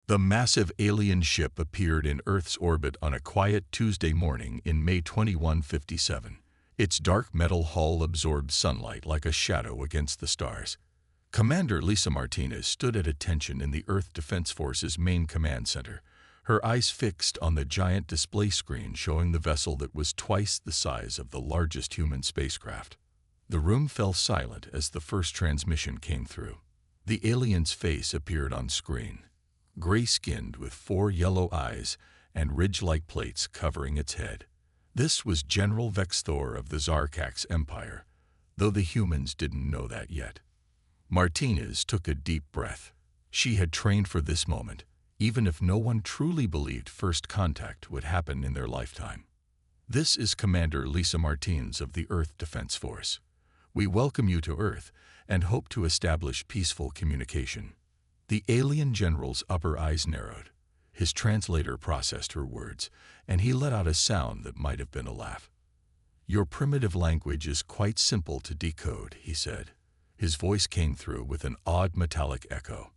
The massive alien ship appeared in Earth's orbit on a quiet Tuesday morning in May 2157. Its dark metal hull absorbed sunlight like a shadow against the stars. Commander Lisa Martinez stood at attention in the Earth Defense Force's main command center, her eyes fixed on the giant display screen showing the vessel that was twice the size of the largest human spacecraft. The room fell silent as the first transmission came through. The alien's face appeared on screen, gray-skinned with 4 yellow eyes and ridge-like plates covering its head. This was General Vex Thor of the Zarkax Empire, though the humans didn't know that yet. Martinez took a deep breath. She had trained for this moment, even if no one truly believed first contact would happen in their lifetime. This is Commander Lisa Martinez of the Earth Defense Force. We welcome you to Earth and hope to establish peaceful communication. The alien general's upper eyes narrowed. His translator processed her words, and he let out a sound that might have been a laugh. "Your primitive language is quite simple to decode," he said. His voice came through with an odd metallic echo.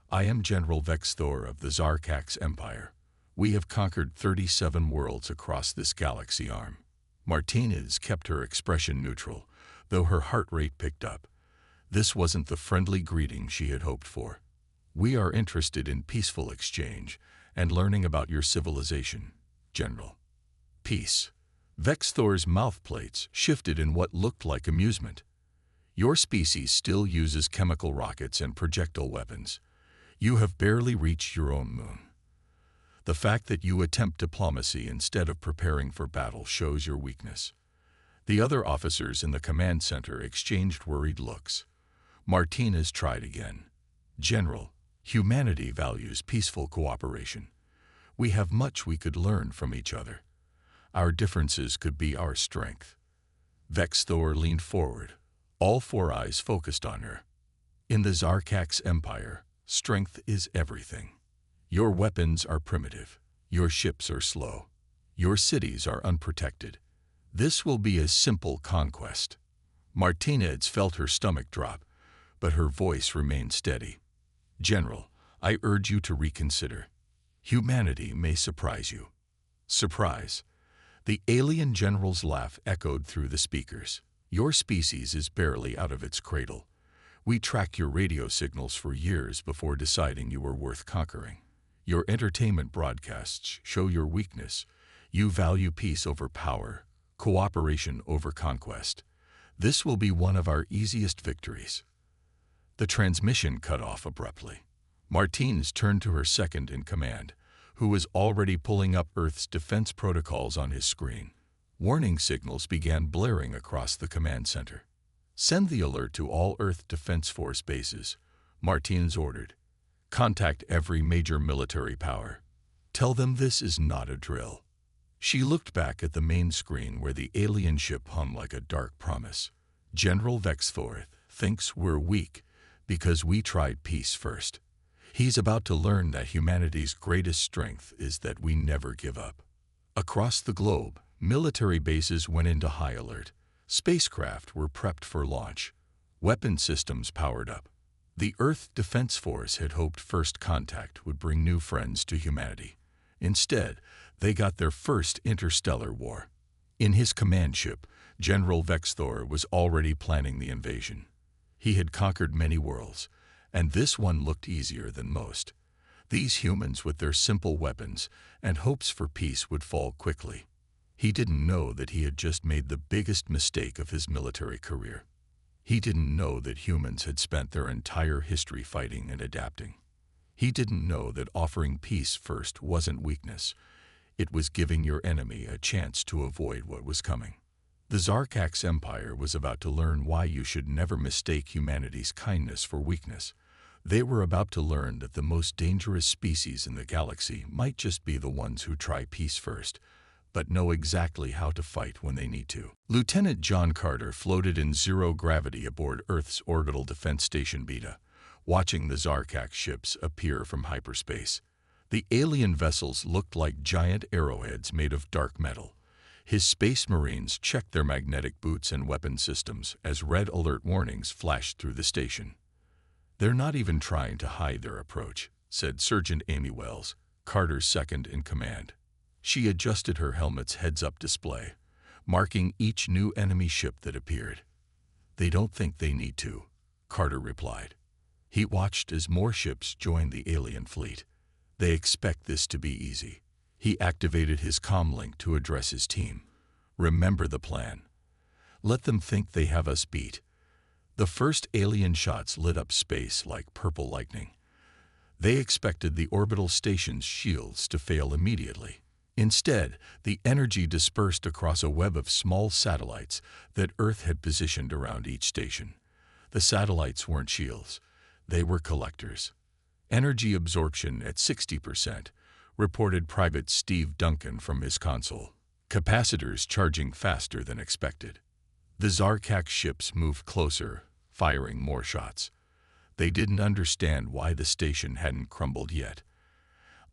"I am General Vex Thor of the Zarkax Empire. We have conquered 37 worlds across this galaxy arm." Martinez kept her expression neutral, though her heart rate picked up. This wasn't the friendly greeting she had hoped for. "We are interested in peaceful exchange and learning about your civilization, General." "Peace." Vex Thor's mouthplates shifted in what looked like amusement. "Your species still uses chemical rockets and projectile weapons. You have barely reached your own moon. The fact that you attempt diplomacy instead of preparing for battle shows your weakness." The other officers in the command center exchanged worried looks. Martinez tried again. "General, humanity values peaceful cooperation. We have much we could learn from each other. Our differences could be our strength." Vex Thor leaned forward, all 4 eyes focused on her. "In the Zarkax Empire, strength is everything. Your weapons are primitive. Your ships are slow. Your cities are unprotected. This will be a simple conquest." Martinez felt her stomach drop, but her voice remained steady. "General, I urge you to reconsider. Humanity may surprise you." "Surprise?" The alien general's laugh echoed through the speakers. "Your species is barely out of its cradle. We tracked your radio signals for years before deciding you were worth conquering. Your entertainment broadcasts show your weakness. You value peace over power, cooperation over conquest. This will be one of our easiest victories." The transmission cut off abruptly. Martinez turned to her second in command, who was already pulling up Earth's defense protocols on his screen. Warning signals began blaring across the command center. "Send the alert to all Earth Defense Force bases," Martinez ordered. "Contact every major military power. Tell them this is not a drill." She looked back at the main screen where the alien ship hung like a dark promise. "General Vex Thor thinks we're weak because we tried peace first. He's about to learn that humanity's greatest strength is that we never give up." Across the globe, military bases went into high alert. Spacecraft were prepped for launch. Weapon systems powered up. The Earth Defense Force had hoped first contact would bring new friends to humanity. Instead, they got their first interstellar war. In his command ship, General Vex Thor was already planning the invasion. He had conquered many worlds, and this one looked easier than most. These humans with their simple weapons and hopes for peace would fall quickly. He didn't know that he had just made the biggest mistake of his military career. He didn't know that humans had spent their entire history fighting and adapting. He didn't know that offering peace first wasn't weakness. It was giving your enemy a chance to avoid what was coming. The Zarkax Empire was about to learn why you should never mistake humanity's kindness for weakness. They were about to learn that the most dangerous species in the galaxy might just be the ones who try peace first, but know exactly how to fight when they need to. Lieutenant John Carter floated in zero gravity aboard Earth's orbital defense station Beta, watching the Zarkax ships appear from hyperspace. The alien vessels looked like giant arrowheads made of dark metal. His space marines checked their magnetic boots and weapon systems as red alert warnings flashed through the station. "They're not even trying to hide their approach," said Sergeant Amy Wells, Carter's second in command. She adjusted her helmet's heads-up display, marking each new enemy ship that appeared. "They don't think they need to," Carter replied. He watched as more ships joined the alien fleet. "They expect this to be easy." He activated his comlink to address his team. "Remember the plan. Let them think they have us beat." The first alien shots lit up space like purple lightning. They expected the orbital station's shields to fail immediately. Instead, the energy dispersed across a web of small satellites that Earth had positioned around each station. The satellites weren't shields. They were collectors. "Energy absorption at 60%, reported Private Steve Duncan from his console. "Capacitors charging faster than expected." The Zarkak ships moved closer, firing more shots. They didn't understand why the station hadn't crumbled yet.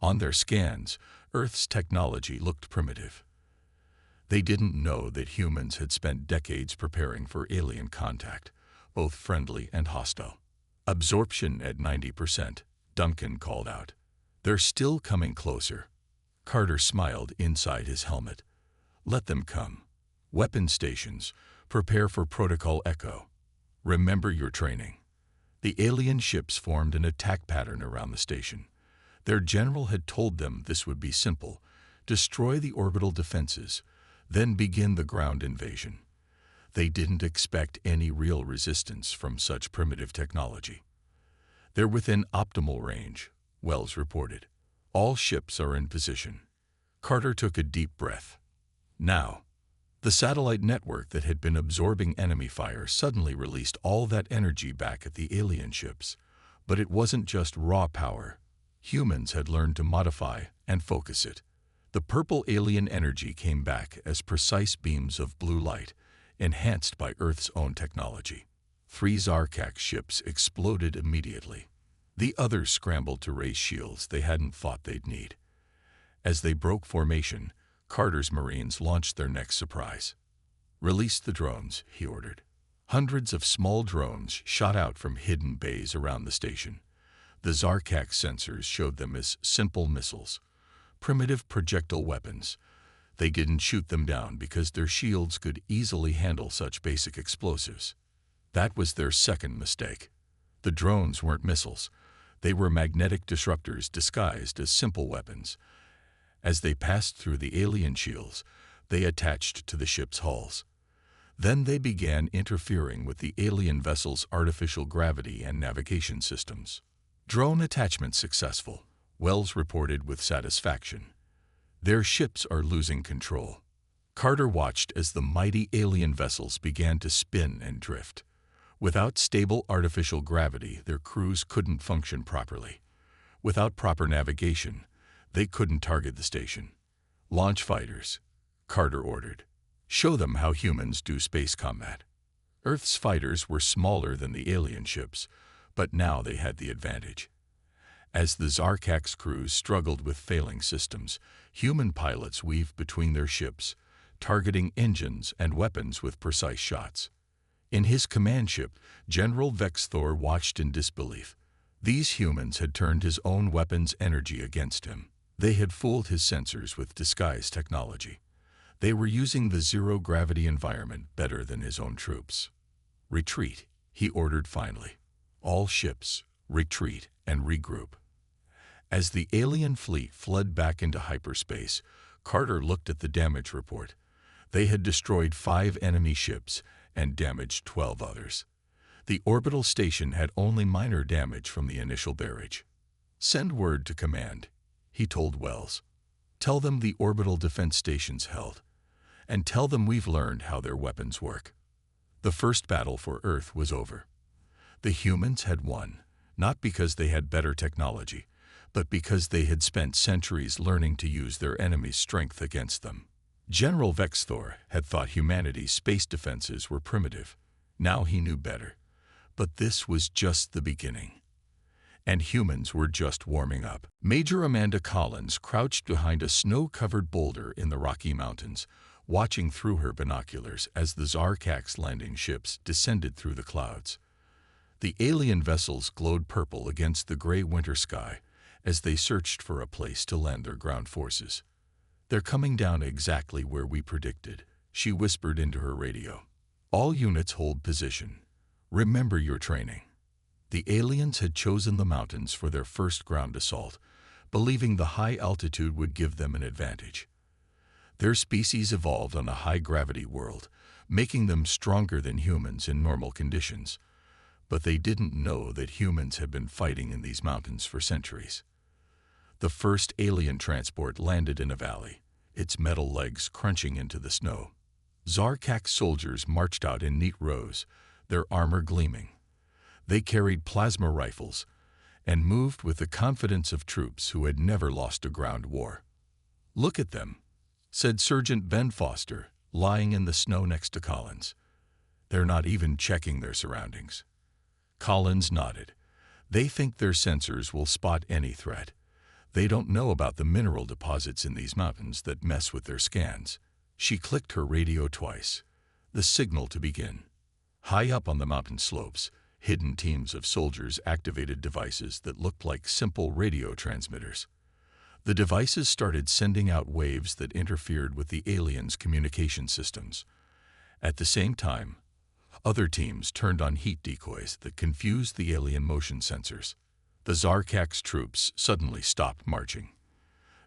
On their scans, Earth's technology looked primitive. They didn't know that humans had spent decades preparing for alien contact, both friendly and hostile. "Absorption at 90%, Duncan called out. "They're still coming closer." Carter smiled inside his helmet. "Let them come. Weapon stations, prepare for Protocol Echo. Remember your training." The alien ships formed an attack pattern around the station. Their general had told them this would be simple: destroy the orbital defenses, then begin the ground invasion. They didn't expect any real resistance from such primitive technology. "They're within optimal range," Wells reported. "All ships are in position." Carter took a deep breath. Now, the satellite network that had been absorbing enemy fire suddenly released all that energy back at the alien ships. But it wasn't just raw power. Humans had learned to modify and focus it. The purple alien energy came back as precise beams of blue light, enhanced by Earth's own technology. 3 Zarkak ships exploded immediately. The others scrambled to raise shields they hadn't thought they'd need. As they broke formation, Carter's Marines launched their next surprise. "Release the drones," he ordered. Hundreds of small drones shot out from hidden bays around the station. The Zarkak sensors showed them as simple missiles, primitive projectile weapons. They didn't shoot them down because their shields could easily handle such basic explosives. That was their second mistake. The drones weren't missiles. They were magnetic disruptors disguised as simple weapons. As they passed through the alien shields, they attached to the ship's hulls. Then they began interfering with the alien vessel's artificial gravity and navigation systems. "Drone attachment successful," Wells reported with satisfaction. "Their ships are losing control." Carter watched as the mighty alien vessels began to spin and drift. Without stable artificial gravity, their crews couldn't function properly. Without proper navigation, they couldn't target the station. "Launch fighters," Carter ordered. "Show them how humans do space combat." Earth's fighters were smaller than the alien ships, but now they had the advantage. As the Zarkak's crews struggled with failing systems, human pilots weaved between their ships, targeting engines and weapons with precise shots. In his command ship, General Vexthor watched in disbelief. These humans had turned his own weapons' energy against him. They had fooled his sensors with disguised technology. They were using the zero-gravity environment better than his own troops. "Retreat," he ordered finally. "All ships, retreat and regroup." As the alien fleet fled back into hyperspace, Carter looked at the damage report. They had destroyed 5 enemy ships and damaged 12 others. The orbital station had only minor damage from the initial barrage. "Send word to command," he told Wells. "Tell them the orbital defense station's held, and tell them we've learned how their weapons work." The first battle for Earth was over. The humans had won, not because they had better technology, but because they had spent centuries learning to use their enemy's strength against them. General Vexthor had thought humanity's space defenses were primitive. Now he knew better. But this was just the beginning. And humans were just warming up. Major Amanda Collins crouched behind a snow-covered boulder in the Rocky Mountains, watching through her binoculars as the Zarkak's landing ships descended through the clouds. The alien vessels glowed purple against the gray winter sky, as they searched for a place to land their ground forces. "They're coming down exactly where we predicted," she whispered into her radio. "All units hold position. Remember your training." The aliens had chosen the mountains for their first ground assault, believing the high altitude would give them an advantage. Their species evolved on a high-gravity world, making them stronger than humans in normal conditions. But they didn't know that humans had been fighting in these mountains for centuries. The first alien transport landed in a valley, its metal legs crunching into the snow. Zarkak's soldiers marched out in neat rows, their armor gleaming. They carried plasma rifles and moved with the confidence of troops who had never lost a ground war. "Look at them," said Sergeant Ben Foster, lying in the snow next to Collins. "They're not even checking their surroundings." Collins nodded. "They think their sensors will spot any threat. They don't know about the mineral deposits in these mountains that mess with their scans." She clicked her radio twice. The signal to begin. High up on the mountain slopes, hidden teams of soldiers activated devices that looked like simple radio transmitters. The devices started sending out waves that interfered with the aliens' communication systems. At the same time, other teams turned on heat decoys that confused the alien motion sensors. The Zarkak's troops suddenly stopped marching.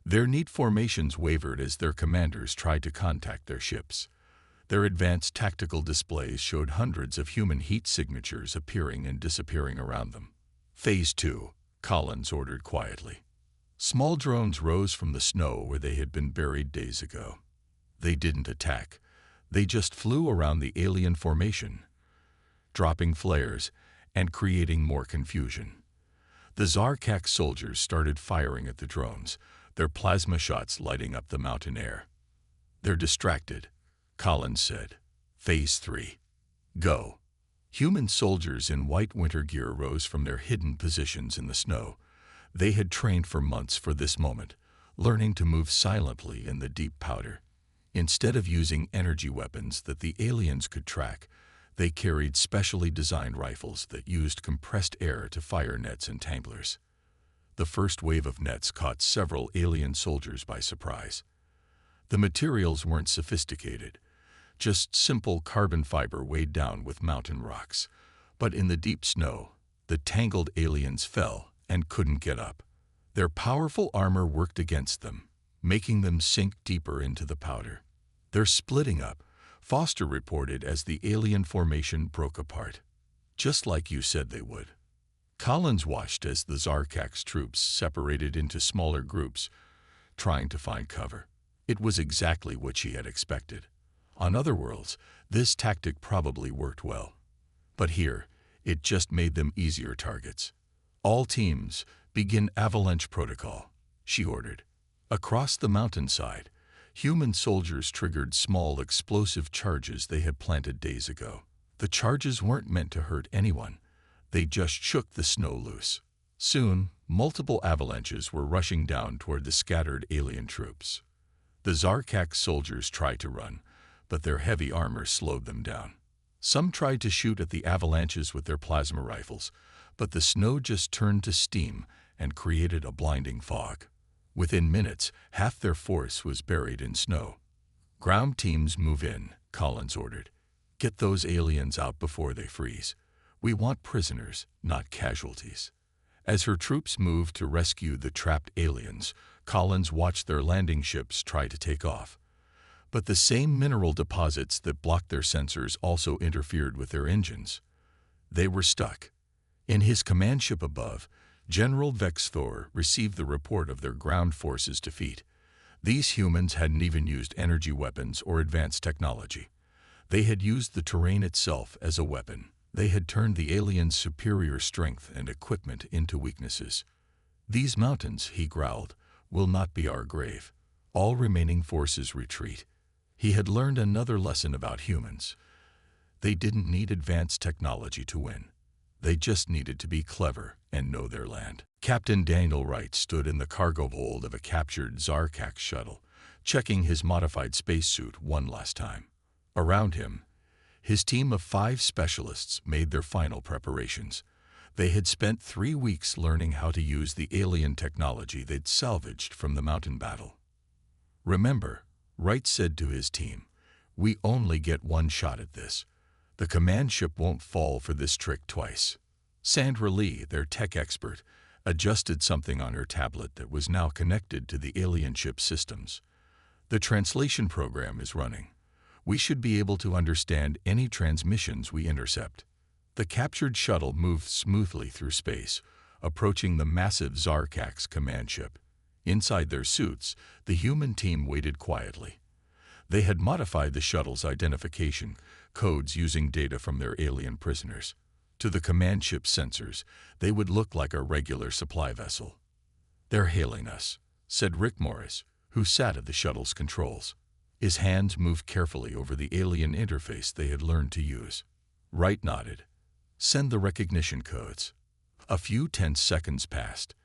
Their neat formations wavered as their commanders tried to contact their ships. Their advanced tactical displays showed hundreds of human heat signatures appearing and disappearing around them. "Phase 2, Collins ordered quietly. Small drones rose from the snow where they had been buried days ago. They didn't attack. They just flew around the alien formation, dropping flares and creating more confusion. The Zarkak soldiers started firing at the drones, their plasma shots lighting up the mountain air. "They're distracted," Collins said. "Phase 3. Go." Human soldiers in white winter gear rose from their hidden positions in the snow. They had trained for months for this moment, learning to move silently in the deep powder. Instead of using energy weapons that the aliens could track, they carried specially designed rifles that used compressed air to fire nets and tanglers. The first wave of nets caught several alien soldiers by surprise. The materials weren't sophisticated, just simple carbon fiber weighed down with mountain rocks. But in the deep snow, the tangled aliens fell and couldn't get up. Their powerful armor worked against them, making them sink deeper into the powder. "They're splitting up," Foster reported as the alien formation broke apart. "Just like you said they would." Collins watched as the Zarkak's troops separated into smaller groups, trying to find cover. It was exactly what she had expected. On other worlds, this tactic probably worked well. But here, it just made them easier targets. "All teams, begin avalanche protocol," she ordered. Across the mountainside, human soldiers triggered small explosive charges they had planted days ago. The charges weren't meant to hurt anyone. They just shook the snow loose. Soon, multiple avalanches were rushing down toward the scattered alien troops. The Zarkak soldiers tried to run, but their heavy armor slowed them down. Some tried to shoot at the avalanches with their plasma rifles, but the snow just turned to steam and created a blinding fog. Within minutes, half their force was buried in snow. "Ground teams move in," Collins ordered. "Get those aliens out before they freeze. We want prisoners, not casualties." As her troops moved to rescue the trapped aliens, Collins watched their landing ships try to take off. But the same mineral deposits that blocked their sensors also interfered with their engines. They were stuck. In his command ship above, General Vex Thor received the report of their ground forces' defeat. These humans hadn't even used energy weapons or advanced technology. They had used the terrain itself as a weapon. They had turned the aliens' superior strength and equipment into weaknesses. "These mountains," he growled, "will not be our grave. All remaining forces retreat." He had learned another lesson about humans. They didn't need advanced technology to win. They just needed to be clever and know their land. Captain Daniel Wright stood in the cargo hold of a captured Zarkak shuttle, checking his modified spacesuit one last time. Around him, his team of 5 specialists made their final preparations. They had spent 3 weeks learning how to use the alien technology they'd salvaged from the mountain battle. "Remember," Wright said to his team, "we only get one shot at this. The command ship won't fall for this trick twice." Sandra Lee, their tech expert, adjusted something on her tablet that was now connected to the alien ship systems. "The translation program is running. We should be able to understand any transmissions we intercept." The captured shuttle moved smoothly through space, approaching the massive Zarkax command ship. Inside their suits, the human team waited quietly. They had modified the shuttle's identification codes using data from their alien prisoners. To the command ship sensors, they would look like a regular supply vessel. "They're hailing us," said Rick Morris, who sat at the shuttle's controls. His hands moved carefully over the alien interface they had learned to use. Wright nodded. "Send the recognition codes." A few tense seconds passed.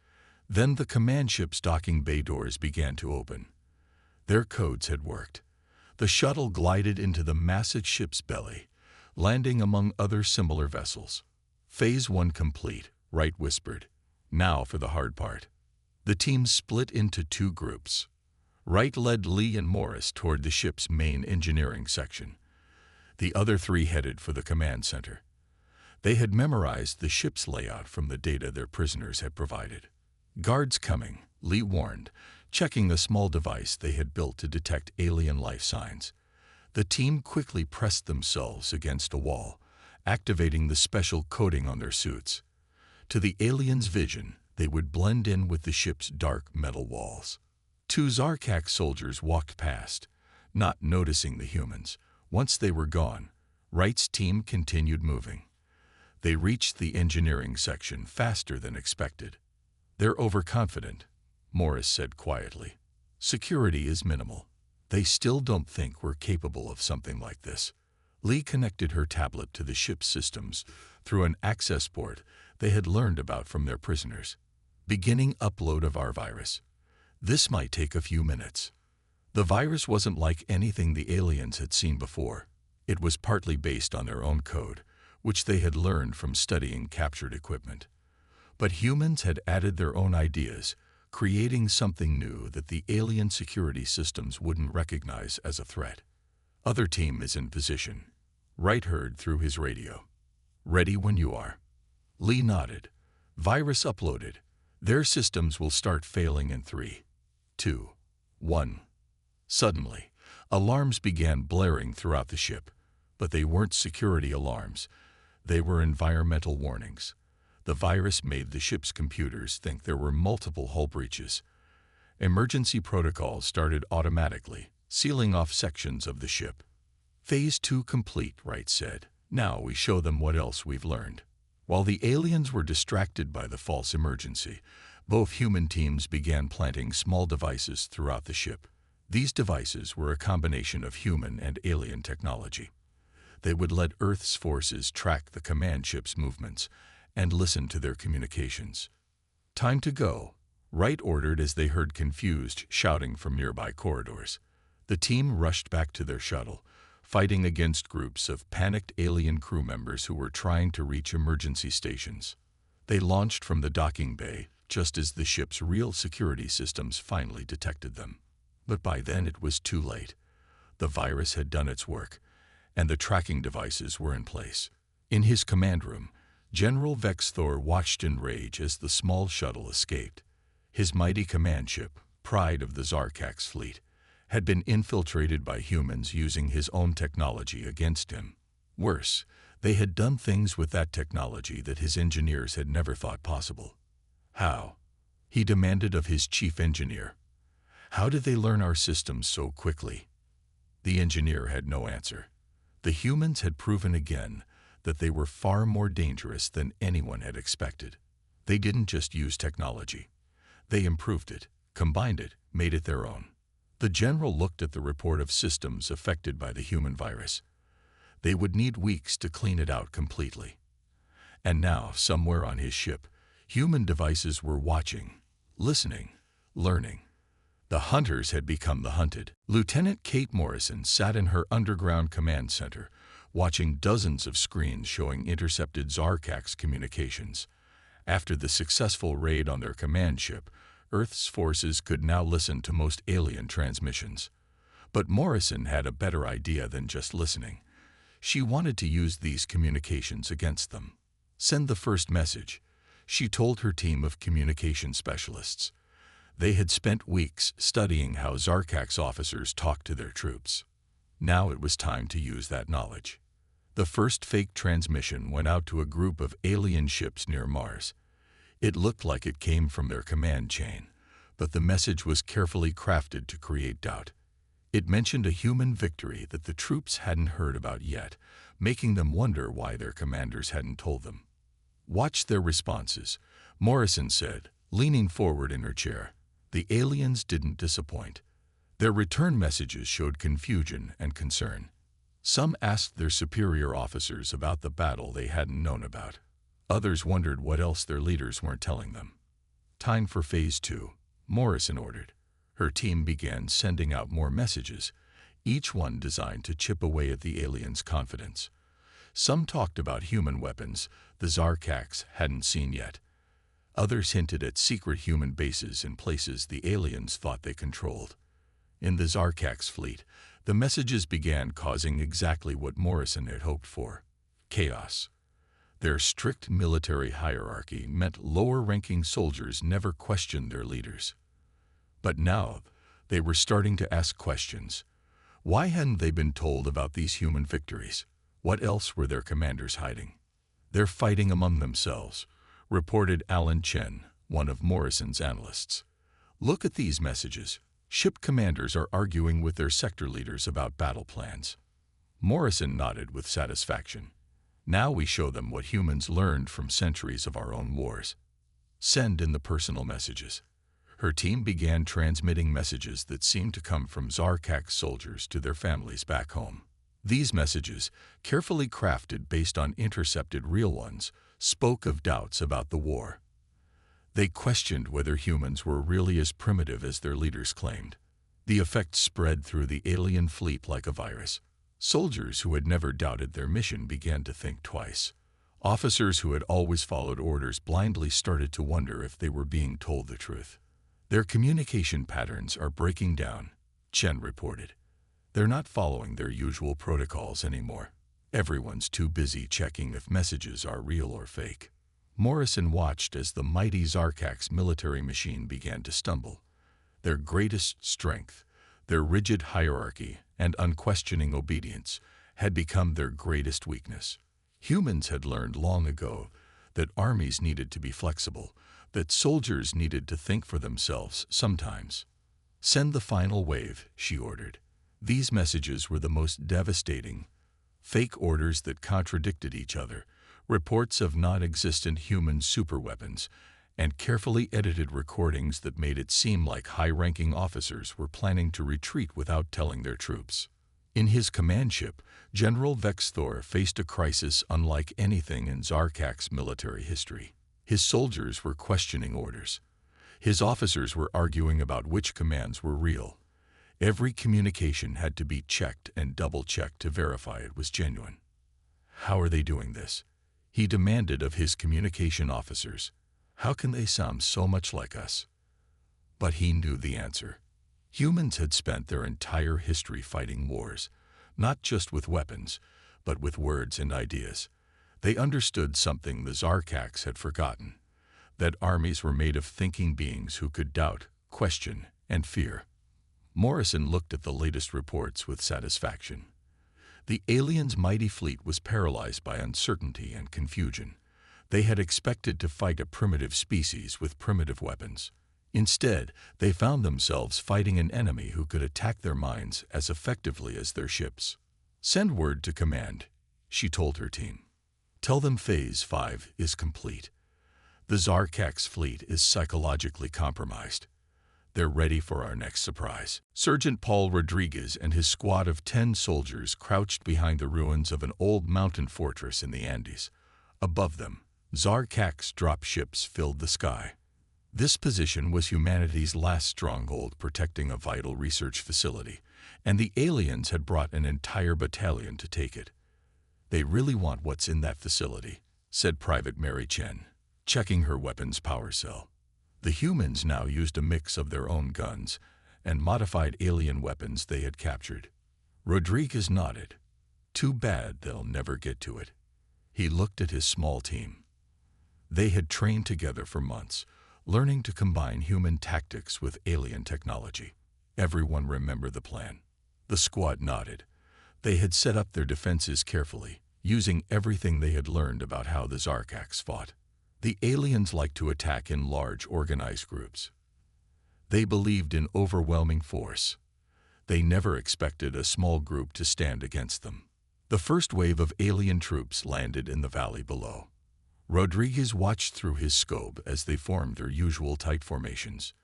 Then the command ship's docking bay doors began to open. Their codes had worked. The shuttle glided into the massive ship's belly, landing among other similar vessels. "Phase 1 complete," Wright whispered. "Now for the hard part." The team split into 2 groups. Wright led Lee and Morris toward the ship's main engineering section. The other 3 headed for the command center. They had memorized the ship's layout from the data their prisoners had provided. "Guards coming," Lee warned, checking the small device they had built to detect alien life signs. The team quickly pressed themselves against a wall, activating the special coating on their suits. To the aliens' vision, they would blend in with the ship's dark metal walls. 2 Zarkax soldiers walked past, not noticing the humans. Once they were gone, Wright's team continued moving. They reached the engineering section faster than expected. "They're overconfident," Morris said quietly. "Security is minimal. They still don't think we're capable of something like this." Lee connected her tablet to the ship's systems through an access port they had learned about from their prisoners. "Beginning upload of our virus. This might take a few minutes." The virus wasn't like anything the aliens had seen before. It was partly based on their own code, which they had learned from studying captured equipment. But humans had added their own ideas, creating something new that the alien security systems wouldn't recognize as a threat. "Other team is in position," Wright heard through his radio. "Ready when you are." Lee nodded. "Virus uploaded. Their systems will start failing in 3, 2, 1. Suddenly, alarms began blaring throughout the ship, but they weren't security alarms. They were environmental warnings. The virus made the ship's computers think there were multiple hull breaches. Emergency protocols started automatically, sealing off sections of the ship. "Phase 2 complete," Wright said. "Now we show them what else we've learned." While the aliens were distracted by the false emergency, both human teams began planting small devices throughout the ship. These devices were a combination of human and alien technology. They would let Earth's forces track the command ship's movements and listen to their communications. "Time to go," Wright ordered as they heard confused shouting from nearby corridors. The team rushed back to their shuttle, fighting against groups of panicked alien crew members who were trying to reach emergency stations. They launched from the docking bay just as the ship's real security systems finally detected them. But by then it was too late. The virus had done its work, and the tracking devices were in place. In his command room, General Vex Thor watched in rage as the small shuttle escaped. His mighty command ship, pride of the Zarkax fleet, had been infiltrated by humans using his own technology against him. Worse, they had done things with that technology that his engineers had never thought possible. "How?" he demanded of his chief engineer. "How did they learn our systems so quickly?" The engineer had no answer. The humans had proven again that they were far more dangerous than anyone had expected. They didn't just use technology. They improved it, combined it, made it their own. The general looked at the report of systems affected by the human virus. They would need weeks to clean it out completely. And now, somewhere on his ship, human devices were watching, listening, learning. The hunters had become the hunted. Lieutenant Kate Morrison sat in her underground command center, watching dozens of screens showing intercepted Zarkax communications. After the successful raid on their command ship, Earth's forces could now listen to most alien transmissions. But Morrison had a better idea than just listening. She wanted to use these communications against them. Send the first message, she told her team of communication specialists. They had spent weeks studying how Zarkak's officers talked to their troops. Now it was time to use that knowledge. The first fake transmission went out to a group of alien ships near Mars. It looked like it came from their command chain, but the message was carefully crafted to create doubt. It mentioned a human victory that the troops hadn't heard about yet, making them wonder why their commanders hadn't told them. Watch their responses, Morrison said, leaning forward in her chair. The aliens didn't disappoint. Their return messages showed confusion and concern. Some asked their superior officers about the battle they hadn't known about. Others wondered what else their leaders weren't telling them. Time for Phase 2, Morrison ordered. Her team began sending out more messages, each one designed to chip away at the aliens' confidence. Some talked about human weapons the Zarkaks hadn't seen yet. Others hinted at secret human bases in places the aliens thought they controlled. In the Zarkaks' fleet, the messages began causing exactly what Morrison had hoped for: chaos. Their strict military hierarchy meant lower-ranking soldiers never questioned their leaders. But now, they were starting to ask questions. Why hadn't they been told about these human victories? What else were their commanders hiding? They're fighting among themselves, reported Alan Chen, one of Morrison's analysts. Look at these messages. Ship commanders are arguing with their sector leaders about battle plans. Morrison nodded with satisfaction. Now we show them what humans learned from centuries of our own wars. Send in the personal messages. Her team began transmitting messages that seemed to come from Zarkak soldiers to their families back home. These messages, carefully crafted based on intercepted real ones, spoke of doubts about the war. They questioned whether humans were really as primitive as their leaders claimed. The effect spread through the alien fleet like a virus. Soldiers who had never doubted their mission began to think twice. Officers who had always followed orders blindly started to wonder if they were being told the truth. Their communication patterns are breaking down, Chen reported. They're not following their usual protocols anymore. Everyone's too busy checking if messages are real or fake. Morrison watched as the mighty Zarkak's military machine began to stumble. Their greatest strength, their rigid hierarchy and unquestioning obedience, had become their greatest weakness. Humans had learned long ago that armies needed to be flexible, that soldiers needed to think for themselves sometimes. Send the final wave, she ordered. These messages were the most devastating. Fake orders that contradicted each other, reports of non-existent human superweapons, and carefully edited recordings that made it seem like high-ranking officers were planning to retreat without telling their troops. In his command ship, General Vexthor faced a crisis unlike anything in Zarkak's military history. His soldiers were questioning orders. His officers were arguing about which commands were real. Every communication had to be checked and double-checked to verify it was genuine. How are they doing this? He demanded of his communication officers. How can they sound so much like us? But he knew the answer. Humans had spent their entire history fighting wars, not just with weapons, but with words and ideas. They understood something the Zarkaks had forgotten, that armies were made of thinking beings who could doubt, question, and fear. Morrison looked at the latest reports with satisfaction. The aliens' mighty fleet was paralyzed by uncertainty and confusion. They had expected to fight a primitive species with primitive weapons. Instead, they found themselves fighting an enemy who could attack their minds as effectively as their ships. Send word to command, she told her team. Tell them Phase 5 is complete. The Zarkak's fleet is psychologically compromised. They're ready for our next surprise. Sergeant Paul Rodriguez and his squad of 10 soldiers crouched behind the ruins of an old mountain fortress in the Andes. Above them, Zarkak's dropships filled the sky. This position was humanity's last stronghold protecting a vital research facility, and the aliens had brought an entire battalion to take it. They really want what's in that facility, said Private Mary Chen. checking her weapon's power cell. The humans now used a mix of their own guns and modified alien weapons they had captured. Rodriguez nodded. Too bad they'll never get to it. He looked at his small team. They had trained together for months, learning to combine human tactics with alien technology. Everyone remembered the plan. The squad nodded. They had set up their defenses carefully, using everything they had learned about how the Zarkax fought. The aliens liked to attack in large, organized groups. They believed in overwhelming force. They never expected a small group to stand against them. The first wave of alien troops landed in the valley below. Rodriguez watched through his scope as they formed their usual tight formations.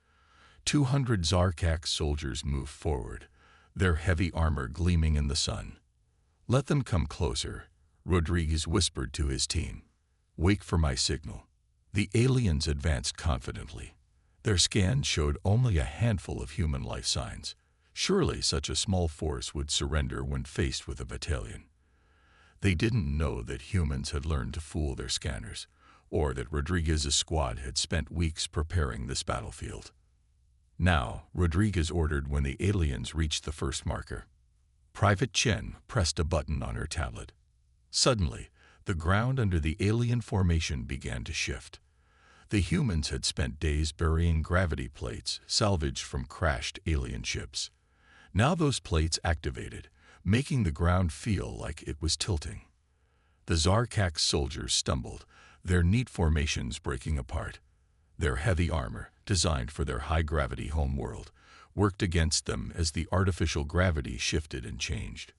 200 Zarkax soldiers moved forward, their heavy armor gleaming in the sun. "Let them come closer," Rodriguez whispered to his team. "Wait for my signal." The aliens advanced confidently. Their scans showed only a handful of human life signs. Surely such a small force would surrender when faced with a battalion. They didn't know that humans had learned to fool their scanners, or that Rodriguez's squad had spent weeks preparing this battlefield. Now, Rodriguez ordered when the aliens reached the first marker. Private Chen pressed a button on her tablet. Suddenly, the ground under the alien formation began to shift. The humans had spent days burying gravity plates salvaged from crashed alien ships. Now those plates activated, making the ground feel like it was tilting. The Zarkax soldiers stumbled, their neat formations breaking apart. Their heavy armor, designed for their high-gravity homeworld, worked against them as the artificial gravity shifted and changed.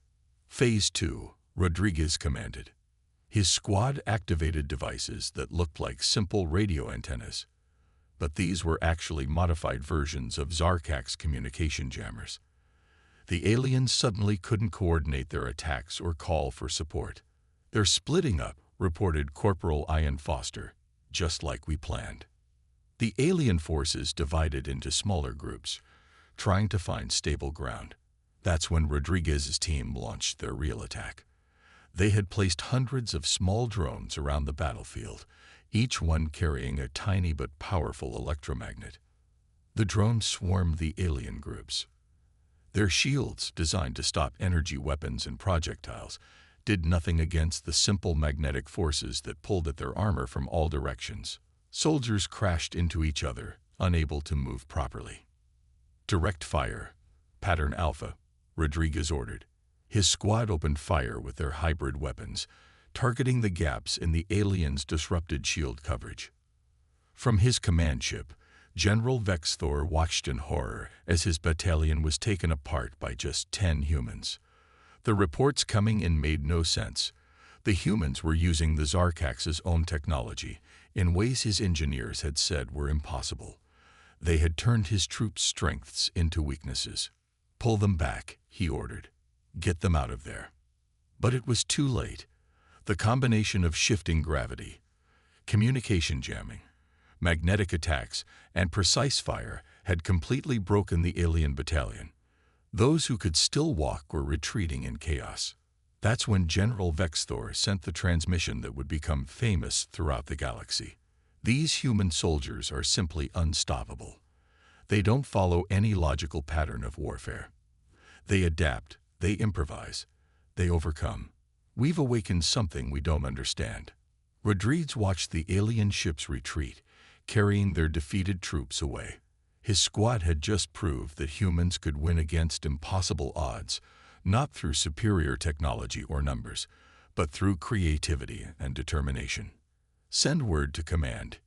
Phase 2, Rodriguez commanded. His squad activated devices that looked like simple radio antennas, but these were actually modified versions of Zarkax communication jammers. The aliens suddenly couldn't coordinate their attacks or call for support. "They're splitting up," reported Corporal Ian Foster, "just like we planned." The alien forces divided into smaller groups, trying to find stable ground. That's when Rodriguez's team launched their real attack. They had placed hundreds of small drones around the battlefield, each one carrying a tiny but powerful electromagnet. The drones swarmed the alien groups. Their shields, designed to stop energy weapons and projectiles, did nothing against the simple magnetic forces that pulled at their armor from all directions. Soldiers crashed into each other, unable to move properly. "Direct fire, Pattern Alpha," Rodriguez ordered. His squad opened fire with their hybrid weapons, targeting the gaps in the aliens' disrupted shield coverage. From his command ship, General Vexthor watched in horror as his battalion was taken apart by just 10 humans. The reports coming in made no sense. The humans were using the Zarkax's own technology in ways his engineers had said were impossible. They had turned his troops' strengths into weaknesses. "Pull them back," he ordered. "Get them out of there." But it was too late. The combination of shifting gravity, communication jamming, magnetic attacks, and precise fire had completely broken the alien battalion. Those who could still walk were retreating in chaos. That's when General Vexthor sent the transmission that would become famous throughout the galaxy. "These human soldiers are simply unstoppable. They don't follow any logical pattern of warfare. They adapt, they improvise, they overcome. We've awakened something we don't understand." Rodriguez watched the alien ships retreat, carrying their defeated troops away. His squad had just proved that humans could win against impossible odds, not through superior technology or numbers, but through creativity and determination. "Send word to command,"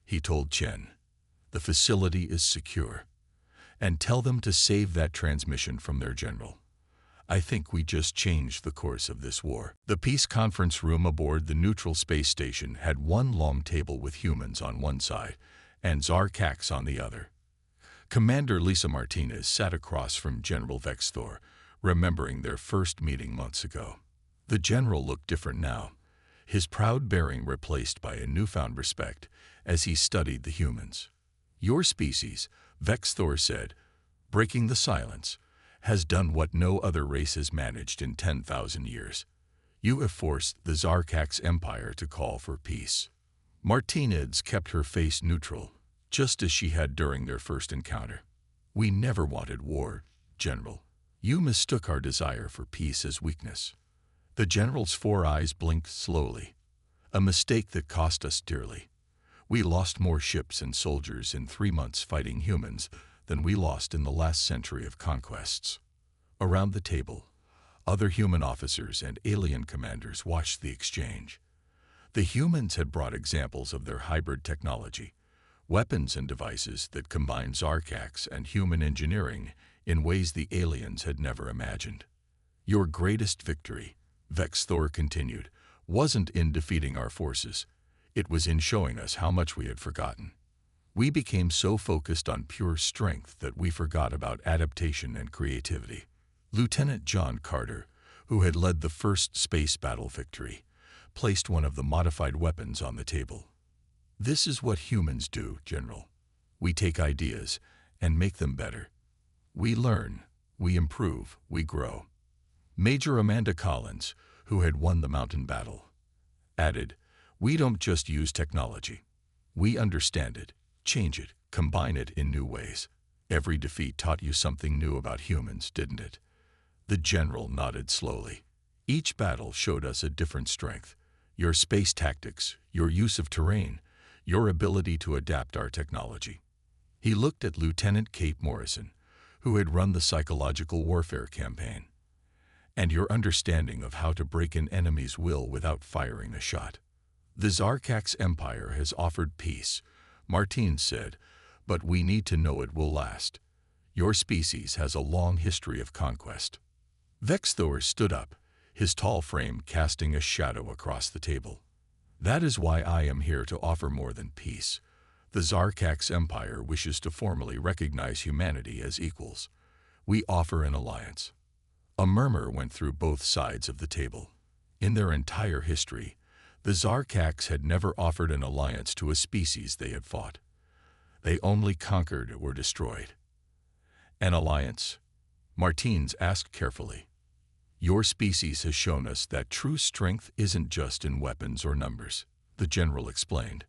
he told Chen. "The facility is secure. And tell them to save that transmission from their general. I think we just changed the course of this war." The peace conference room aboard the neutral space station had one long table with humans on one side and Zarkax on the other. Commander Lisa Martinez sat across from General Vexthor, remembering their first meeting months ago. The general looked different now, his proud bearing replaced by a newfound respect as he studied the humans. "Your species," Vexthor said, breaking the silence, "has done what no other race has managed in 10,000 years. You have forced the Zarkax Empire to call for peace. Martinez kept her face neutral, just as she had during their first encounter. "We never wanted war, General. You mistook our desire for peace as weakness." The general's four eyes blinked slowly. "A mistake that cost us dearly. We lost more ships and soldiers in 3 months fighting humans than we lost in the last century of conquests." Around the table, other human officers and alien commanders watched the exchange. The humans had brought examples of their hybrid technology, weapons and devices that combined Zarkax and human engineering in ways the aliens had never imagined. "Your greatest victory," Vexthor continued, "wasn't in defeating our forces. It was in showing us how much we had forgotten. We became so focused on pure strength that we forgot about adaptation and creativity." Lieutenant John Carter, who had led the first space battle victory, placed one of the modified weapons on the table. "This is what humans do, General. We take ideas and make them better. We learn, we improve, we grow." Major Amanda Collins, who had won the mountain battle, added, "We don't just use technology. We understand it, change it, combine it in new ways. Every defeat taught you something new about humans, didn't it?" The general nodded slowly. "Each battle showed us a different strength. Your space tactics, your use of terrain, your ability to adapt our technology." He looked at Lieutenant Kate Morrison, who had run the psychological warfare campaign. "And your understanding of how to break an enemy's will without firing a shot." "The Zarkax Empire has offered peace," Martine said, "but we need to know it will last. Your species has a long history of conquest." Vexthor stood up, his tall frame casting a shadow across the table. "That is why I am here to offer more than peace. The Zarkax Empire wishes to formally recognize humanity as equals. We offer an alliance." A murmur went through both sides of the table. In their entire history, the Zarkax had never offered an alliance to a species they had fought. They only conquered or destroyed. "An alliance?" Martines asked carefully. "Your species has shown us that true strength isn't just in weapons or numbers," the general explained.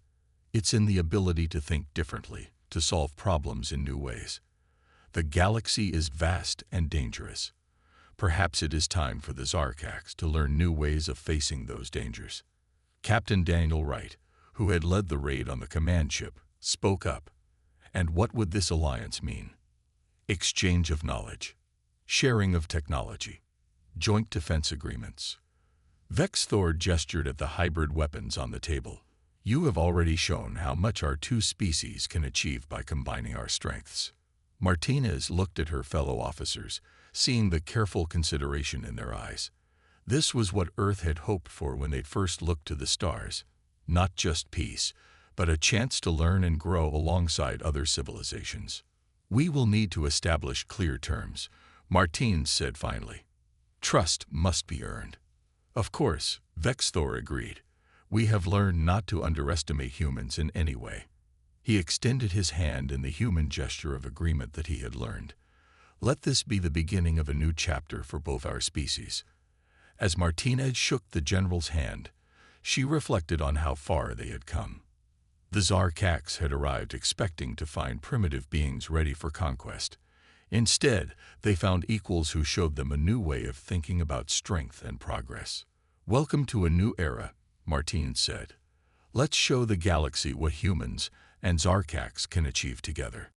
"It's in the ability to think differently, to solve problems in new ways. The galaxy is vast and dangerous. Perhaps it is time for the Zarkax to learn new ways of facing those dangers." Captain Daniel Wright, who had led the raid on the command ship, spoke up. "And what would this alliance mean?" "Exchange of knowledge, sharing of technology, joint defense agreements." Vexthor gestured at the hybrid weapons on the table. "You have already shown how much our two species can achieve by combining our strengths." Martinez looked at her fellow officers, seeing the careful consideration in their eyes. This was what Earth had hoped for when they first looked to the stars. Not just peace, but a chance to learn and grow alongside other civilizations. "We will need to establish clear terms," Martines said finally. "Trust must be earned." "Of course," Vexthor agreed. "We have learned not to underestimate humans in any way." He extended his hand in the human gesture of agreement that he had learned. "Let this be the beginning of a new chapter for both our species." As Martinez shook the general's hand, she reflected on how far they had come. The Zarkax had arrived expecting to find primitive beings ready for conquest. Instead, they found equals who showed them a new way of thinking about strength and progress. "Welcome to a new era," Martine said. "Let's show the galaxy what humans and Zarkax can achieve together."